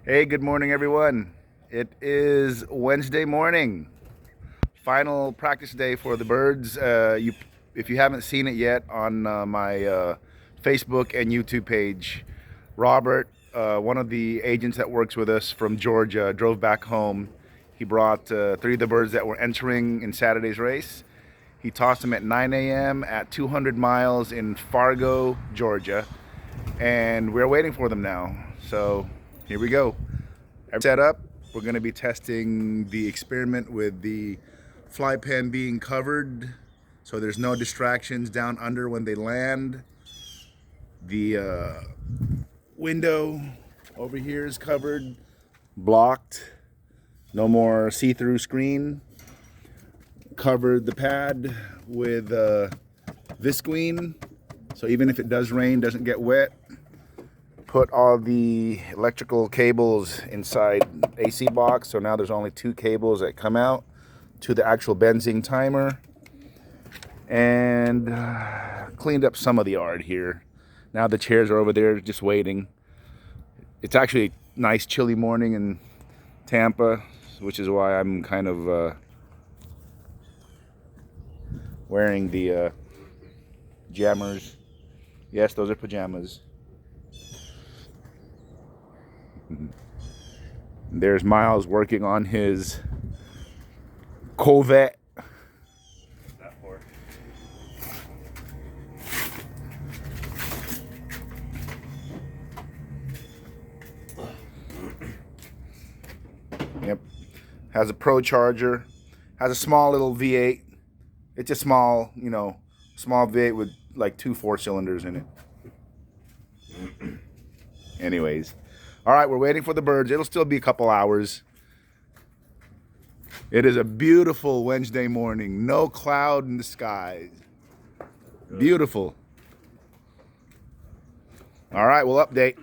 Hey, good morning, everyone. It is Wednesday morning, final practice day for the birds. If you haven't seen it yet on my Facebook and YouTube page, Robert, one of the agents that works with us from Georgia, drove back home. He brought three of the birds that were entering in Saturday's race. He tossed them at 9 a.m. at 200 miles in Fargo, Georgia, and we're waiting for them now. So here we go. Set up. We're going to be testing the experiment with the fly pen being covered so there's no distractions down under when they land. The window over here is covered, blocked, no more see-through screen. Covered the pad with visqueen so even if it does rain, it doesn't get wet. Put all the electrical cables inside AC box, so now there's only two cables that come out to the actual benzene timer. And cleaned up some of the yard here. Now the chairs are over there just waiting. It's actually a nice chilly morning in Tampa, which is why I'm kind of wearing the jammers. Yes, those are pajamas. There's Miles working on his Corvette. Yep. Has a Pro charger. Has a small little V8. It's a small, small V8 with like 2 4-cylinders in it. Anyways. All right, we're waiting for the birds. It'll still be a couple hours. It is a beautiful Wednesday morning. No cloud in the skies. Beautiful. All right, we'll update.